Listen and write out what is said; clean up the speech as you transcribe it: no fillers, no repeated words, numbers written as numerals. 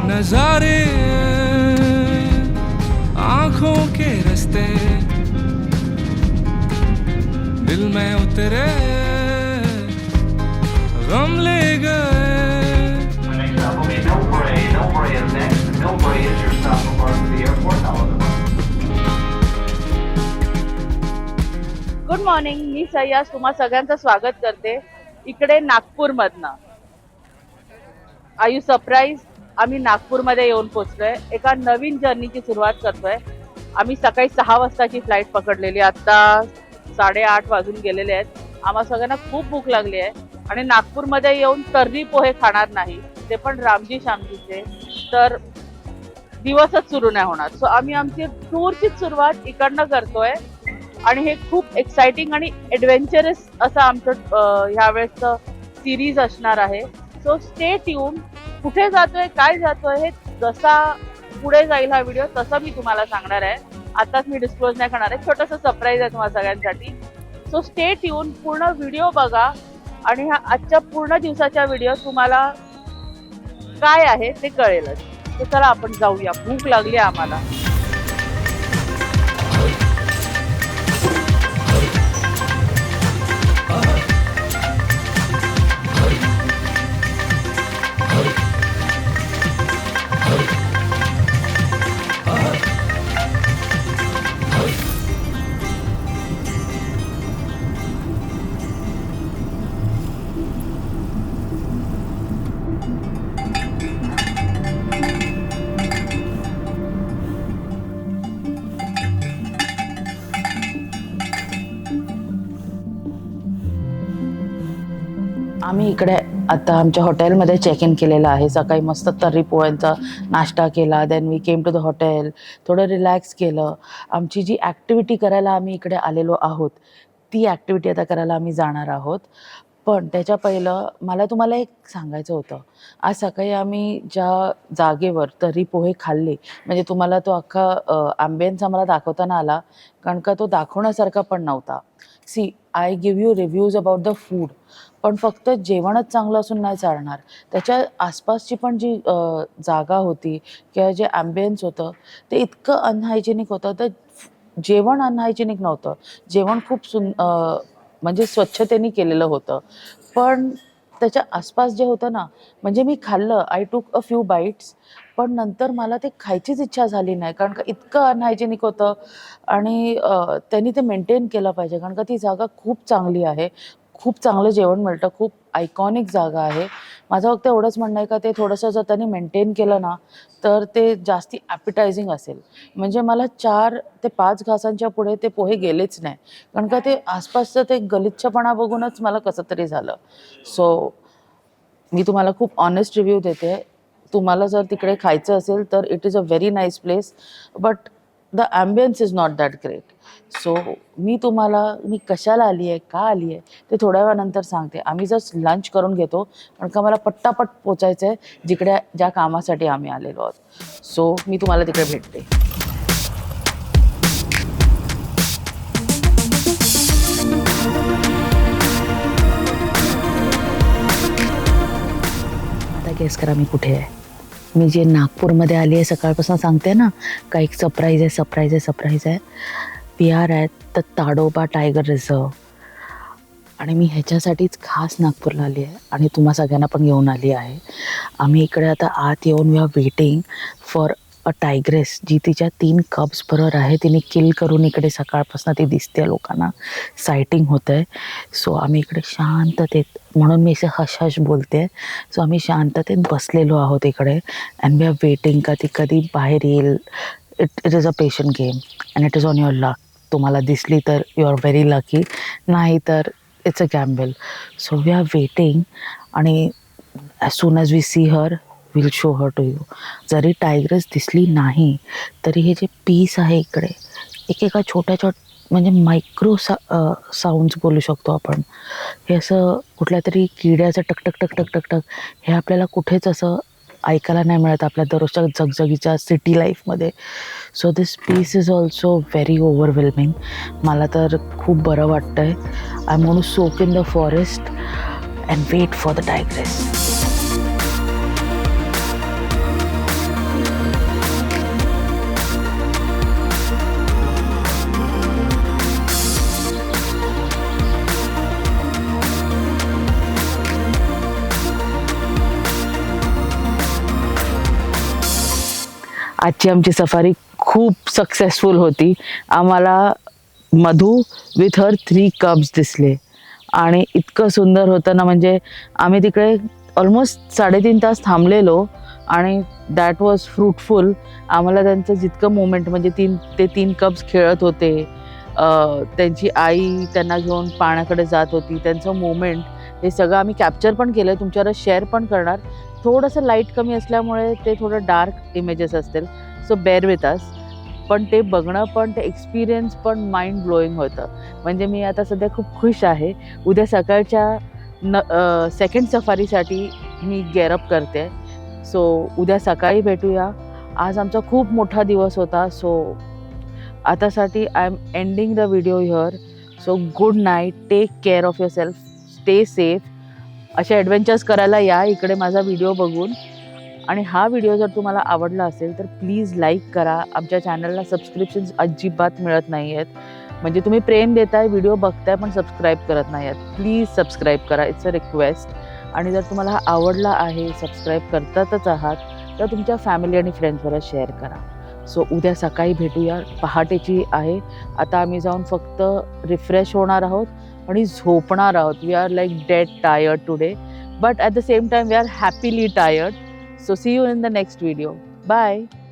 नजारे आंखों के रस्ते दिल में उतरे गम ले गए. Good morning. मी सह्यास तुम्हा सगळ्यांचं स्वागत करते इकडे नागपूरमधनं. R you surprise? आम्ही नागपूरमध्ये येऊन पोहोचलोय. एका नवीन जर्नीची सुरुवात करतोय. आम्ही सकाळी 6 वाजताची फ्लाईट पकडलेली. आता 8:30 वाजून गेलेले आहेत. आम्हा सगळ्यांना खूप भूक लागली आहे आणि नागपूरमध्ये येऊन तर्री पोहे खाणार नाही, ते पण रामजी श्यामजीचे, तर दिवसच सुरू नाही होणार. सो आम्ही आमची टूरची सुरुवात इकडनं करतोय आणि हे खूप एक्साइटिंग आणि ॲडव्हेंचरस असं आमचं ह्या वेळेसचं सिरीज असणार आहे. So stay tune. कुठे जातोय, काय जातोय, हे जसा पुढे जाईल हा व्हिडिओ तसं मी तुम्हाला सांगणार आहे. आताच मी डिस्क्लोज नाही करणार आहे. छोटंसं सरप्राईज आहे तुम्हाला सगळ्यांसाठी. So stay tune. पूर्ण व्हिडिओ बघा आणि ह्या आजच्या पूर्ण दिवसाच्या व्हिडिओ तुम्हाला काय आहे ते कळेलच. तर चला आपण जाऊया. भूक लागली आहे आम्हाला. आम्ही इकडे आता आमच्या हॉटेलमध्ये चेक इन केलेलं आहे. सकाळी मस्त तर्री पोह्यांचा नाश्ता केला. Then we came to the hotel. थोडं रिलॅक्स केलं. आमची जी ॲक्टिव्हिटी करायला आम्ही इकडे आलेलो आहोत ती ॲक्टिव्हिटी आता करायला आम्ही जाणार आहोत. पण त्याच्या पहिलं मला तुम्हाला एक सांगायचं होतं. आज सकाळी आम्ही ज्या जागेवर तर्री पोहे खाल्ले, म्हणजे तुम्हाला तो अख्खा ॲम्बियन्स आम्हाला दाखवताना आला, कारण का तो दाखवण्यासारखा पण नव्हता. See, I give you reviews about the food, पण फक्त जेवणच चांगलं असून नाही चालणार. त्याच्या आसपासची पण जी जागा होती किंवा जे ॲम्बियन्स होतं ते इतकं अनहायजेनिक होतं. तर जेवण अनहायजेनिक नव्हतं. जेवण खूप म्हणजे स्वच्छतेने केलेलं होतं. पण त्याच्या आसपास जे होतं ना, म्हणजे मी खाल्लं, आय टूक अ फ्यू बाईट्स, पण नंतर मला ते खायचीच इच्छा झाली नाही, कारण का इतकं अनहायजेनिक होतं. आणि त्यांनी ते मेंटेन केलं पाहिजे, कारण का ती जागा खूप चांगली आहे. खूप चांगलं जेवण मिळतं. खूप आयकॉनिक जागा आहे. माझं फक्त एवढंच म्हणणं आहे का ते थोडंसं जर त्यांनी मेंटेन केलं ना तर ते जास्ती ॲपिटायझिंग असेल. म्हणजे मला 4 ते 5 घासांच्या पुढे ते पोहे गेलेच नाही, कारण का ते आसपासचं ते गलिच्छपणा बघूनच मला कसं तरी झालं. सो मी तुम्हाला खूप ऑनेस्ट रिव्ह्यू देते. तुम्हाला जर तिकडे खायचं असेल तर it is a very nice place, but the ambience is not that great. So मी कशाला आली आहे, का आली आहे ते थोड्या वेळानंतर सांगते. आम्ही जस्ट लंच करून घेतो, कारण का मला पट्टापट पोचायचं आहे जिकडे ज्या कामासाठी आम्ही आलेलो आहोत. सो मी तुम्हाला तिकडे भेटते. आता गेस करा मी कुठे आहे. मी जे नागपूरमध्ये आली आहे सकाळपासून सांगते ना, का एक सरप्राईज आहे. We are at the Tadoba tiger reserve. आणि मी ह्याच्यासाठीच खास नागपूरला आली आहे आणि तुम्हा सगळ्यांना पण घेऊन आली आहे. आम्ही इकडे आता आत येऊन we are waiting for a tigress, जी तिच्या 3 कब्स बरोबर आहे. तिने किल करून इकडे सकाळपासून ती दिसते लोकांना, सायटिंग होतं आहे. सो आम्ही इकडे शांततेत, म्हणून मी असं हश बोलते. सो आम्ही शांततेत बसलेलो आहोत इकडे अँड वी आर वेटिंग का ती कधी बाहेर येईल. It is a patient game and it is on your luck. तुम्हाला दिसली तर यू आर व्हेरी लकी, नाही तर it's a gamble. So we are waiting आणि as soon as we see her will show her to you. जरी tigress दिसली नाही तरी हे जे पीस आहे इकडे, एकेका छोट्या म्हणजे मायक्रो साऊंड्स बोलू शकतो आपण. हे असं कुठल्या तरी किड्याचं टक हे आपल्याला कुठेच असं ऐकायला नाही मिळत आपल्या दररोजच्या जगजगीच्या सिटी लाईफमध्ये. So this peace is also very overwhelming. मला तर खूप बरं वाटतं आहे. I am going to soak in the forest and wait for the tigress. आजची आमची सफारी खूप सक्सेसफुल होती. आम्हाला मधू विथ हर 3 कब्स दिसले आणि इतकं सुंदर होतं ना, म्हणजे आम्ही तिकडे ऑलमोस्ट 3.5 तास थांबलेलो आणि दॅट वॉज फ्रूटफुल. आम्हाला त्यांचं जितकं मोमेंट, म्हणजे ते 3 कब्स खेळत होते, त्यांची आई त्यांना घेऊन पाण्याकडे जात होती, त्यांचं मोमेंट, हे सगळं आम्ही कॅप्चर पण केलं, तुमच्यावर शेअर पण करणार. थोडंसं लाईट कमी असल्यामुळे ते थोडं डार्क इमेजेस असतील, सो बेअर विथ अस. पण ते बघणं पण, ते एक्सपिरियन्स पण माइंड ब्लोईंग होतं. म्हणजे मी आता सध्या खूप खुश आहे. उद्या सकाळच्या सेकंड सफारीसाठी मी गेअरअप करते. सो उद्या सकाळी भेटूया. आज आमचा खूप मोठा दिवस होता. सो आतासाठी I am ending the video here. So good night, take care of yourself, stay safe. असे ॲडव्हेंचर्स करायला या इकडे माझा व्हिडिओ बघून. आणि हा व्हिडिओ जर तुम्हाला आवडला असेल तर प्लीज लाईक करा. आमच्या चॅनलला सबस्क्रिप्शन्स अजिबात मिळत नाही आहेत. म्हणजे तुम्ही प्रेम देताय, व्हिडिओ बघताय, पण सबस्क्राईब करत नाही आहात. प्लीज सबस्क्राईब करा, इट्स अ रिक्वेस्ट. आणि जर तुम्हाला हा आवडला आहे, सबस्क्राईब करतातच आहात, तर तुमच्या फॅमिली आणि फ्रेंड्सबरोबर शेअर करा. सो उद्या सकाळी भेटूया. पहाटेची आहे. आता आम्ही जाऊन फक्त रिफ्रेश होणार आहोत आणि झोपणार आहोत. We are like dead tired today, but at the same time we are happily tired. So see you in the next video. Bye.